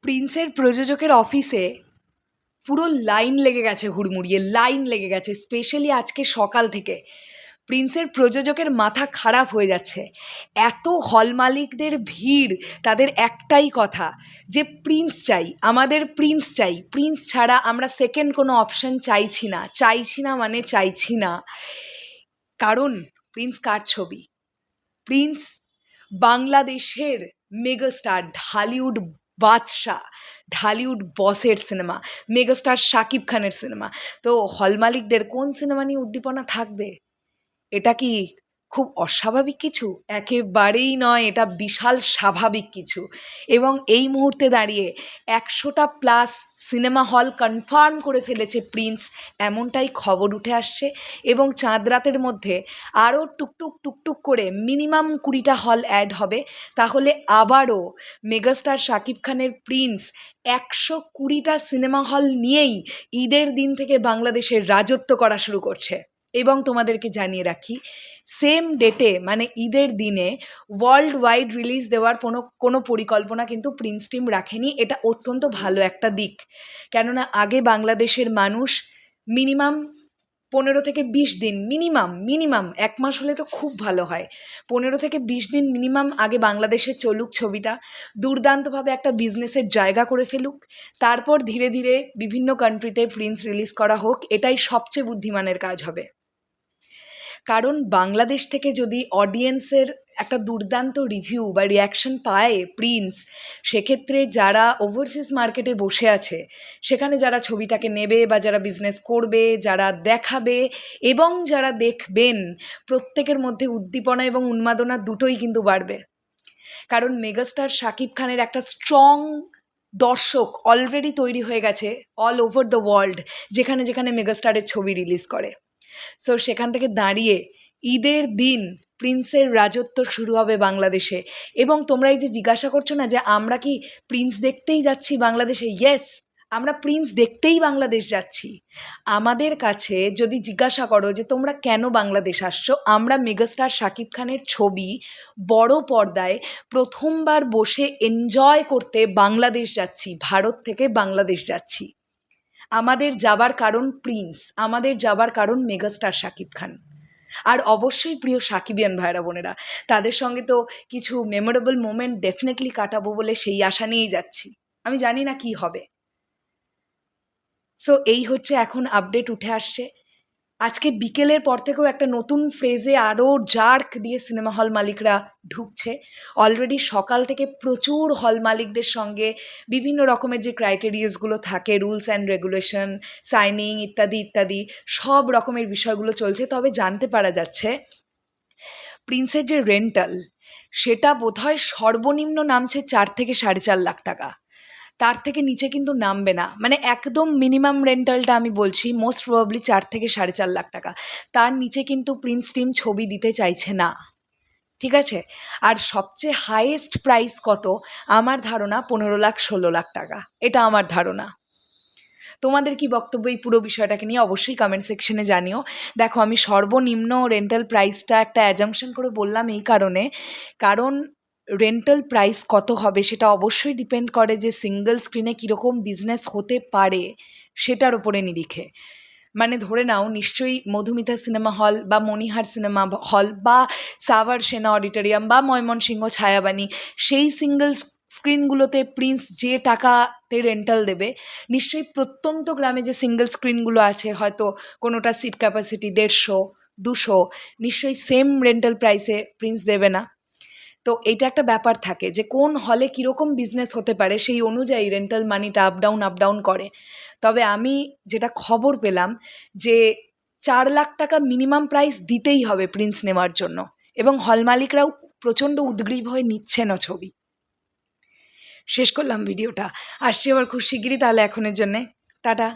প্রিন্সের প্রযোজকের অফিসে পুরো লাইন লেগে গেছে, হুড়মুড়িয়ে লাইন লেগে গেছে। স্পেশালি আজকে সকাল থেকে প্রিন্সের প্রযোজকের মাথা খারাপ হয়ে যাচ্ছে। এত হল মালিকদের ভিড়, তাদের একটাই কথা যে প্রিন্স চাই, আমাদের প্রিন্স চাই, প্রিন্স ছাড়া আমরা সেকেন্ড কোনো অপশন চাইছি না। চাইছি না মানে চাইছি না। কারণ প্রিন্স কার ছবি? প্রিন্স বাংলাদেশের মেগাস্টার, ঢালিউড বাদশাহ, ঢালিউড বসের সিনেমা, মেগাস্টার শাকিব খানের সিনেমা। তো হল মালিকদের কোন সিনেমা নিয়ে উদ্দীপনা থাকবে? এটা কি খুব অস্বাভাবিক কিছু? একেবারেই নয়, এটা বিশাল স্বাভাবিক কিছু। এবং এই মুহূর্তে দাঁড়িয়ে 100টা প্লাস সিনেমা হল কনফার্ম করে ফেলেছে প্রিন্স, এমনটাই খবর উঠে আসছে। এবং চাঁদ রাতের মধ্যে আরও টুকটুক টুকটুক করে মিনিমাম 20টা হল অ্যাড হবে। তাহলে আবারও মেগাস্টার শাকিব খানের প্রিন্স 120টা সিনেমা হল নিয়েই ঈদের দিন থেকে বাংলাদেশের রাজত্ব করা শুরু করছে। এবং তোমাদেরকে জানিয়ে রাখি, সেম ডেটে মানে ঈদের দিনে ওয়ার্ল্ড ওয়াইড রিলিজ দেওয়ার কোনো পরিকল্পনা কিন্তু প্রিন্স টিম রাখেনি। এটা অত্যন্ত ভালো একটা দিক, কেননা আগে বাংলাদেশের মানুষ মিনিমাম 15 থেকে 20 দিন, মিনিমাম 1 মাস হলে তো খুব ভালো হয়, 15 থেকে 20 দিন মিনিমাম আগে বাংলাদেশে চলুক ছবিটা, দুর্দান্তভাবে একটা বিজনেসের জায়গা করে ফেলুক, তারপর ধীরে ধীরে বিভিন্ন কান্ট্রিতে প্রিন্স রিলিজ করা হোক। এটাই সবচেয়ে বুদ্ধিমানের কাজ হবে। কারণ বাংলাদেশ থেকে যদি অডিয়েন্সের একটা দুর্দান্ত রিভিউ বা রিয়াকশন পায় প্রিন্স, সেক্ষেত্রে যারা ওভারসিজ মার্কেটে বসে আছে, সেখানে যারা ছবিটাকে নেবে বা যারা বিজনেস করবে, যারা দেখাবে এবং যারা দেখবেন, প্রত্যেকের মধ্যে উদ্দীপনা এবং উন্মাদনা দুটোই কিন্তু বাড়বে। কারণ মেগাস্টার শাকিব খানের একটা স্ট্রং দর্শক অলরেডি তৈরি হয়ে গেছে অল ওভার দ্য ওয়ার্ল্ড, যেখানে যেখানে মেগাস্টারের ছবি রিলিজ করে। সো সেখান থেকে দাঁড়িয়ে ঈদের দিন প্রিন্সের রাজত্ব শুরু হবে বাংলাদেশে। এবং তোমরা এই যে জিজ্ঞাসা করছো না যে আমরা কি প্রিন্স দেখতেই যাচ্ছি বাংলাদেশে, ইয়েস, আমরা প্রিন্স দেখতেই বাংলাদেশ যাচ্ছি। আমাদের কাছে যদি জিজ্ঞাসা করো যে তোমরা কেন বাংলাদেশ আসছো, আমরা মেগাস্টার শাকিব খানের ছবি বড় পর্দায় প্রথমবার বসে এনজয় করতে বাংলাদেশ যাচ্ছি, ভারত থেকে বাংলাদেশ যাচ্ছি। আমাদের যাবার কারণ প্রিন্স, আমাদের যাবার কারণ মেগাস্টার শাকিব খান। আর অবশ্যই প্রিয় সাকিবিয়ান ভাইরা বোনেরা, তাদের সঙ্গে তো কিছু মেমোরেবল মোমেন্ট ডেফিনেটলি কাটাবো বলে সেই আশা নিয়েই যাচ্ছি। আমি জানি না কি হবে। সো এই হচ্ছে এখন আপডেট উঠে আসছে। আজকে বিকেলের পর থেকেও একটা নতুন ফ্রেজে আরও জার্ক দিয়ে সিনেমা হল মালিকরা ঢুকছে। অলরেডি সকাল থেকে প্রচুর হল মালিকদের সঙ্গে বিভিন্ন রকমের যে ক্রাইটেরিয়াসগুলো থাকে, রুলস অ্যান্ড রেগুলেশন, সাইনিং ইত্যাদি ইত্যাদি সব রকমের বিষয়গুলো চলছে। তবে জানতে পারা যাচ্ছে প্রিন্সের যে রেন্টাল, সেটা বোধহয় সর্বনিম্ন নামছে 4 থেকে 4.5 লাখ টাকা। তার থেকে নিচে কিন্তু নামবে না, মানে একদম মিনিমাম রেন্টালটা আমি বলছি, মোস্ট প্রবাবলি 4 থেকে 4.5 লাখ টাকা। তার নিচে কিন্তু প্রিন্স টিম ছবি দিতে চাইছে না, ঠিক আছে? আর সবচেয়ে হাইয়েস্ট প্রাইস কত? আমার ধারণা 15 লাখ 16 লাখ টাকা, এটা আমার ধারণা। তোমাদের কি বক্তব্য এই পুরো বিষয়টাকে নিয়ে অবশ্যই কমেন্ট সেকশনে জানিও। দেখো, আমি সর্বনিম্ন রেন্টাল প্রাইসটা একটা অ্যাজাম্পশন করে বললাম এই কারণে, কারণ রেন্টাল প্রাইস কত হবে সেটা অবশ্যই ডিপেন্ড করে যে সিঙ্গল স্ক্রিনে কীরকম বিজনেস হতে পারে সেটার ওপরে নিরিখে। মানে ধরে নাও, নিশ্চয়ই মধুমিতা সিনেমা হল বা মণিহার সিনেমা হল বা সাভার সেনা অডিটোরিয়াম বা ময়মনসিংহ ছায়াবাণী, সেই সিঙ্গল স্ক্রিনগুলোতে প্রিন্স যে টাকাতে রেন্টাল দেবে, নিশ্চয়ই প্রত্যন্ত গ্রামে যে সিঙ্গল স্ক্রিনগুলো আছে, হয়তো কোনোটা সিট ক্যাপাসিটি 150, 200, নিশ্চয়ই সেম রেন্টাল প্রাইসে প্রিন্স দেবে না। তো এইটা একটা ব্যাপার থাকে যে কোন হলে কীরকম বিজনেস হতে পারে, সেই অনুযায়ী রেন্টাল মানিটা আপ ডাউন করে। তবে আমি যেটা খবর পেলাম যে 4 লাখ টাকা মিনিমাম প্রাইস দিতেই হবে প্রিন্স নেওয়ার জন্য, এবং হল মালিকরাও প্রচণ্ড উদ্গ্রীব হয়ে নিচ্ছেনও ছবি। শেষ করলাম ভিডিওটা, আসছি আবার খুব শিগগিরই, তাহলে এখনের জন্যে টাটা।